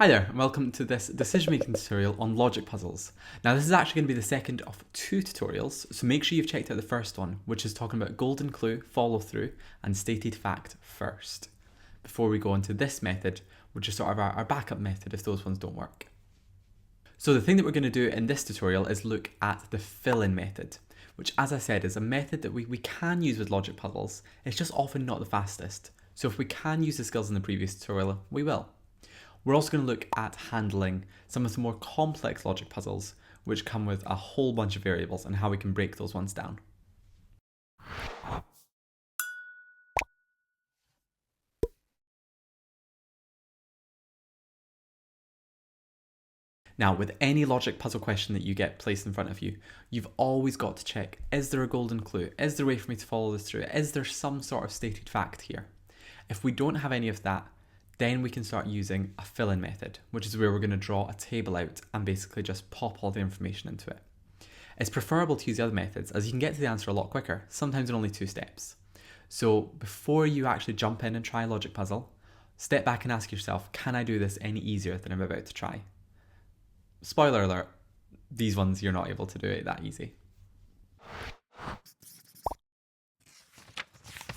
Hi there, and welcome to this decision-making tutorial on logic puzzles. Now this is actually going to be the second of two tutorials, so make sure you've checked out the first one, which is talking about golden clue, follow through, and stated fact first, before we go on to this method, which is sort of our backup method if those ones don't work. So the thing that we're going to do in this tutorial is look at the fill-in method, which as I said is a method that we can use with logic puzzles. It's just often not the fastest. So if we can use the skills in the previous tutorial, we will. We're also going to look at handling some of the more complex logic puzzles, which come with a whole bunch of variables, and how we can break those ones down. Now, with any logic puzzle question that you get placed in front of you, you've always got to check, is there a golden clue? Is there a way for me to follow this through? Is there some sort of stated fact here? If we don't have any of that, then we can start using a fill-in method, which is where we're going to draw a table out and basically just pop all the information into it. It's preferable to use the other methods as you can get to the answer a lot quicker, sometimes in only 2 steps. So before you actually jump in and try a logic puzzle, step back and ask yourself, can I do this any easier than I'm about to try? Spoiler alert, these ones you're not able to do it that easy.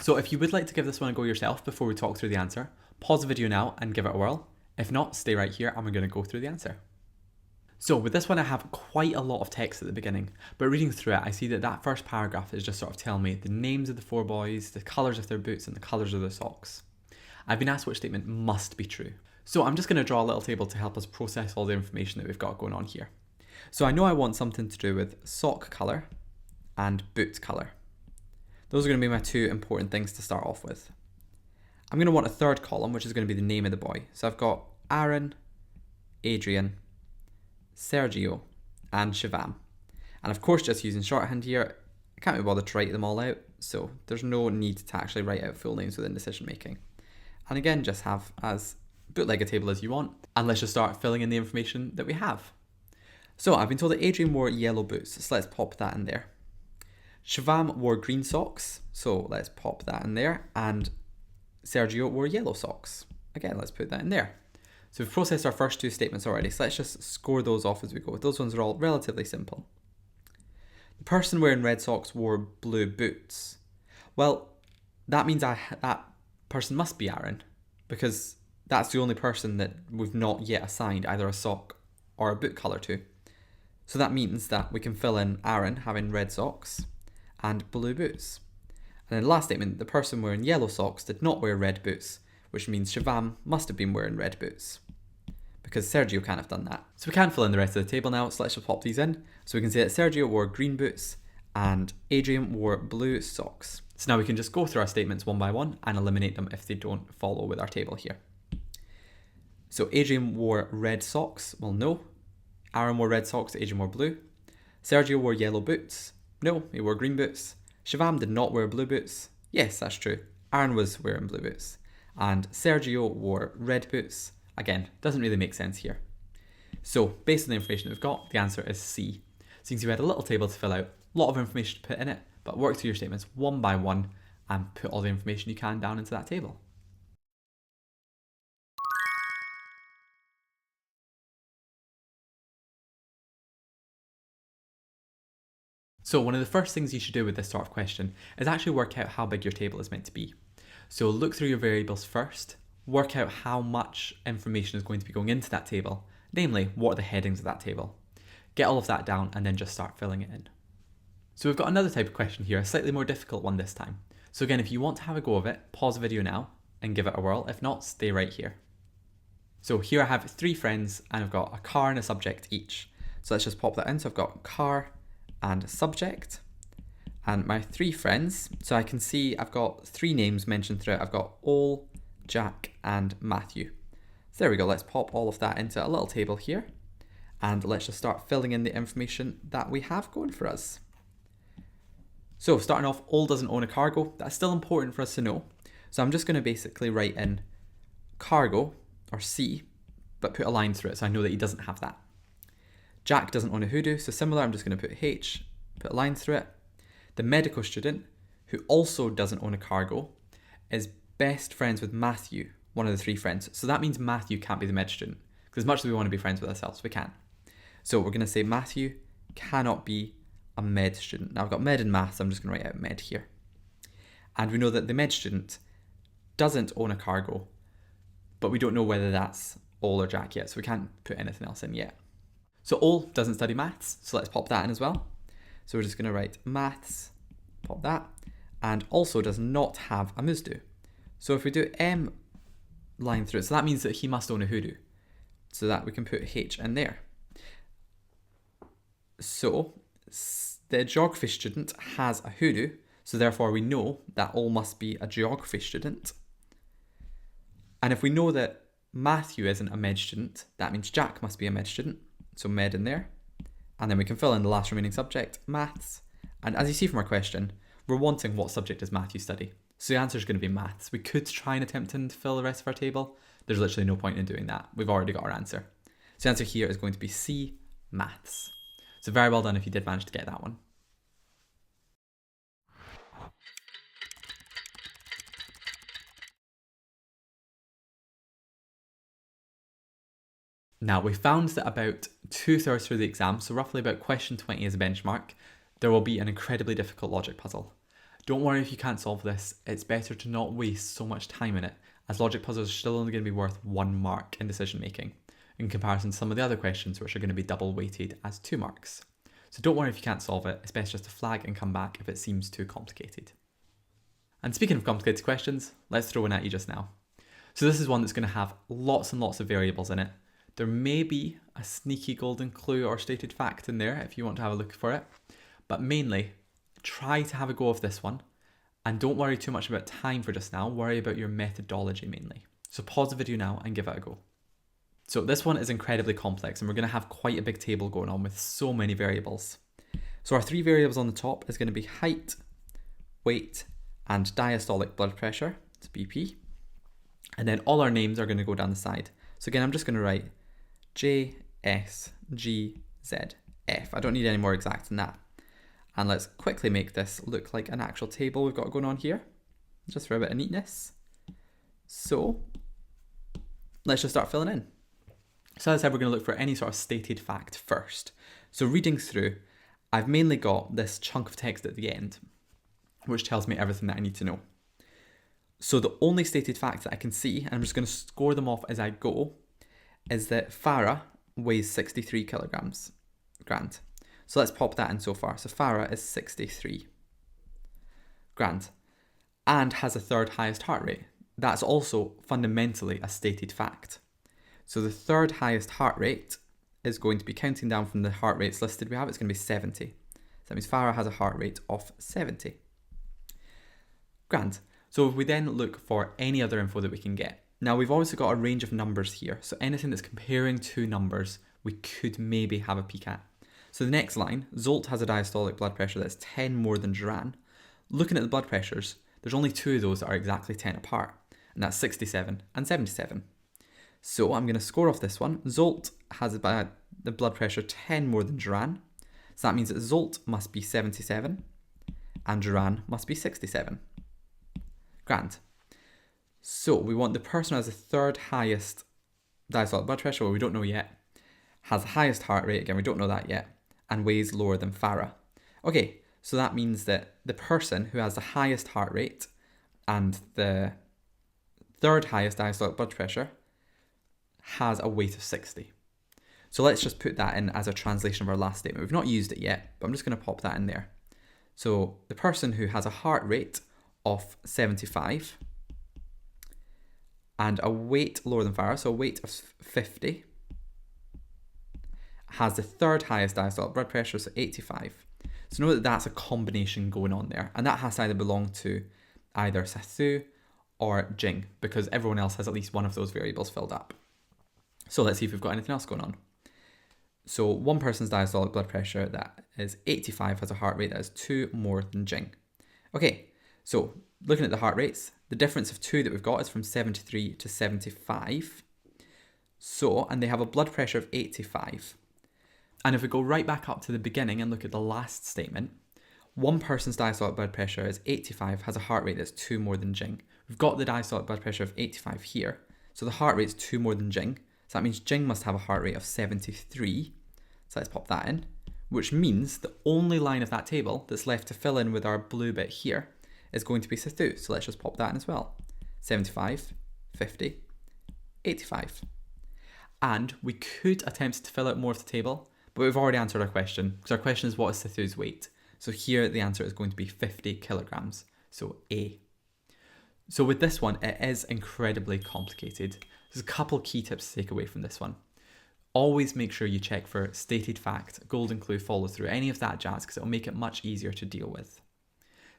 So if you would like to give this one a go yourself before we talk through the answer, pause the video now and give it a whirl. If not, stay right here and we're going to go through the answer. So with this one I have quite a lot of text at the beginning, but reading through it I see that that first paragraph is just sort of telling me the names of the 4 boys, the colours of their boots and the colours of their socks. I've been asked which statement must be true. So I'm just going to draw a little table to help us process all the information that we've got going on here. So I know I want something to do with sock colour and boot colour. Those are going to be my 2 important things to start off with. I'm going to want a third column, which is going to be the name of the boy. So I've got Aaron, Adrian, Sergio, and Shivam. And of course, just using shorthand here, I can't be bothered to write them all out, so there's no need to actually write out full names within decision making. And again, just have as bootleg a table as you want, and let's just start filling in the information that we have. So I've been told that Adrian wore yellow boots, so let's pop that in there. Shivam wore green socks, so let's pop that in there, and Sergio wore yellow socks. Again, let's put that in there. So we've processed our first 2 statements already, so let's just score those off as we go. Those ones are all relatively simple. The person wearing red socks wore blue boots. Well, that means that person must be Aaron, because that's the only person that we've not yet assigned either a sock or a boot colour to. So that means that we can fill in Aaron having red socks and blue boots. And in the last statement, the person wearing yellow socks did not wear red boots, which means Shivam must have been wearing red boots, because Sergio can't have done that. So we can fill in the rest of the table now, so let's just pop these in. So we can say that Sergio wore green boots and Adrian wore blue socks. So now we can just go through our statements one by one and eliminate them if they don't follow with our table here. So Adrian wore red socks, well no. Aaron wore red socks, Adrian wore blue. Sergio wore yellow boots, no, he wore green boots. Shivam did not wear blue boots, yes that's true, Aaron was wearing blue boots. And Sergio wore red boots, again, doesn't really make sense here. So based on the information that we've got, the answer is C. So you can see we had a little table to fill out, a lot of information to put in it, but work through your statements one by one and put all the information you can down into that table. So one of the first things you should do with this sort of question is actually work out how big your table is meant to be. So look through your variables first, work out how much information is going to be going into that table, namely what are the headings of that table. Get all of that down and then just start filling it in. So we've got another type of question here, a slightly more difficult one this time. So again, if you want to have a go of it, pause the video now and give it a whirl. If not, stay right here. So here I have 3 friends and I've got a car and a subject each. So let's just pop that in. So I've got car and subject and my 3 friends. So I can see I've got 3 names mentioned throughout. I've got Ole, Jack and Matthew. So there we go. Let's pop all of that into a little table here and let's just start filling in the information that we have going for us. So starting off, Ole doesn't own a cargo. That's still important for us to know. So I'm just going to basically write in cargo or C, but put a line through it so I know that he doesn't have that. Jack doesn't own a hoodoo, so similar, I'm just going to put H, put a line through it. The medical student, who also doesn't own a cargo, is best friends with Matthew, one of the 3 friends. So that means Matthew can't be the med student, Because as much as we want to be friends with ourselves, we can. So we're going to say Matthew cannot be a med student. Now I've got med in maths, I'm just going to write out med here. And we know that the med student doesn't own a cargo, but we don't know whether that's Ol or Jack yet, so we can't put anything else in yet. So Ol doesn't study maths, so let's pop that in as well. So we're just going to write maths, pop that, and also does not have a Muzdu. So if we do M line through it, so that means that he must own a hoodoo, so that we can put H in there. So the geography student has a hoodoo, so therefore we know that Ol must be a geography student. And if we know that Matthew isn't a med student, that means Jack must be a med student. So med in there. And then we can fill in the last remaining subject, maths. And as you see from our question, we're wanting what subject does Matthew study. So the answer is going to be maths. We could try and attempt to fill the rest of our table. There's literally no point in doing that. We've already got our answer. So the answer here is going to be C, maths. So very well done if you did manage to get that one. Now, we found that about 2/3 through the exam, so roughly about question 20 as a benchmark, there will be an incredibly difficult logic puzzle. Don't worry if you can't solve this, it's better to not waste so much time in it, as logic puzzles are still only going to be worth 1 mark in decision making, in comparison to some of the other questions which are going to be double weighted as 2 marks. So don't worry if you can't solve it, it's best just to flag and come back if it seems too complicated. And speaking of complicated questions, let's throw one at you just now. So this is one that's going to have lots and lots of variables in it. There may be a sneaky golden clue or stated fact in there if you want to have a look for it, but mainly try to have a go of this one and don't worry too much about time for just now, worry about your methodology mainly. So pause the video now and give it a go. So this one is incredibly complex and we're going to have quite a big table going on with so many variables. So our 3 variables on the top is going to be height, weight and diastolic blood pressure, it's BP. And then all our names are going to go down the side. So again, I'm just going to write J, S, G, Z, F. I don't need any more exact than that. And let's quickly make this look like an actual table we've got going on here, just for a bit of neatness. So let's just start filling in. So as I said, we're going to look for any sort of stated fact first. So reading through, I've mainly got this chunk of text at the end, which tells me everything that I need to know. So the only stated facts that I can see, and I'm just going to score them off as I go, is that Farah weighs 63 kilograms. Grand. So let's pop that in so far. So Farah is 63. Grand. And has a 3rd highest heart rate. That's also fundamentally a stated fact. So the 3rd highest heart rate is going to be counting down from the heart rates listed we have. It's going to be 70. So that means Farah has a heart rate of 70. Grand. So if we then look for any other info that we can get. Now we've also got a range of numbers here. So anything that's comparing 2 numbers, we could maybe have a peek at. So the next line, Zolt has a diastolic blood pressure that's 10 more than Duran. Looking at the blood pressures, there's only 2 of those that are exactly 10 apart. And that's 67 and 77. So I'm going to score off this one. Zolt has the blood pressure 10 more than Duran. So that means that Zolt must be 77 and Duran must be 67. Grand. So we want the person who has the 3rd highest diastolic blood pressure, well, we don't know yet, has the highest heart rate, again, we don't know that yet, and weighs lower than Farah. Okay, so that means that the person who has the highest heart rate and the 3rd highest diastolic blood pressure has a weight of 60. So let's just put that in as a translation of our last statement. We've not used it yet, but I'm just going to pop that in there. So the person who has a heart rate of 75 and a weight lower than Farah, so a weight of 50, has the 3rd highest diastolic blood pressure, so 85. So know that that's a combination going on there, and that has to either belong to either Sathu or Jing, because everyone else has at least one of those variables filled up. So let's see if we've got anything else going on. So one person's diastolic blood pressure that is 85 has a heart rate that is 2 more than Jing. Okay, so looking at the heart rates, the difference of 2 that we've got is from 73 to 75. So, and they have a blood pressure of 85. And if we go right back up to the beginning and look at the last statement, one person's diastolic blood pressure is 85, has a heart rate that's 2 more than Jing. We've got the diastolic blood pressure of 85 here. So the heart rate's 2 more than Jing. So So that means Jing must have a heart rate of 73. So let's pop that in, which means the only line of that table that's left to fill in with our blue bit here is going to be Sithu. So let's just pop that in as well. 75, 50, 85. And we could attempt to fill out more of the table, but we've already answered our question, because our question is what is Sithu's weight? So here the answer is going to be 50 kilograms, so A. So with this one, it is incredibly complicated. There's a couple key tips to take away from this one. Always make sure you check for stated fact, golden clue, follow through, any of that jazz, because it'll make it much easier to deal with.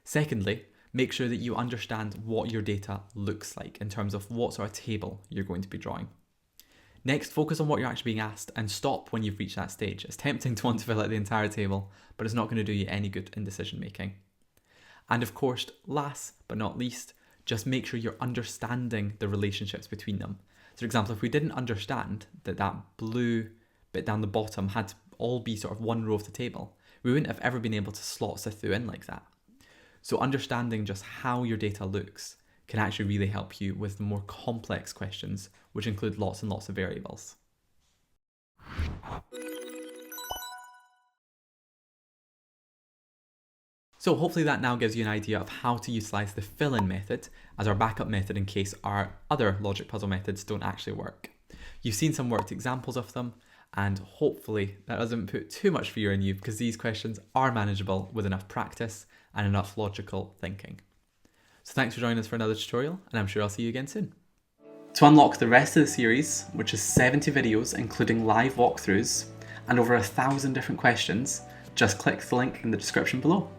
Secondly, make sure that you understand what your data looks like in terms of what sort of table you're going to be drawing. Next, focus on what you're actually being asked and stop when you've reached that stage. It's tempting to want to fill out the entire table, but it's not going to do you any good in decision making. And of course, last but not least, just make sure you're understanding the relationships between them. So for example, if we didn't understand that that blue bit down the bottom had to all be sort of one row of the table, we wouldn't have ever been able to slot Sithu in like that. So understanding just how your data looks can actually really help you with the more complex questions, which include lots and lots of variables. So hopefully that now gives you an idea of how to utilise the fill-in method as our backup method in case our other logic puzzle methods don't actually work. You've seen some worked examples of them, and hopefully that doesn't put too much fear in you, because these questions are manageable with enough practice and enough logical thinking. So thanks for joining us for another tutorial, and I'm sure I'll see you again soon. To unlock the rest of the series, which is 70 videos including live walkthroughs and over 1,000 different questions, just click the link in the description below.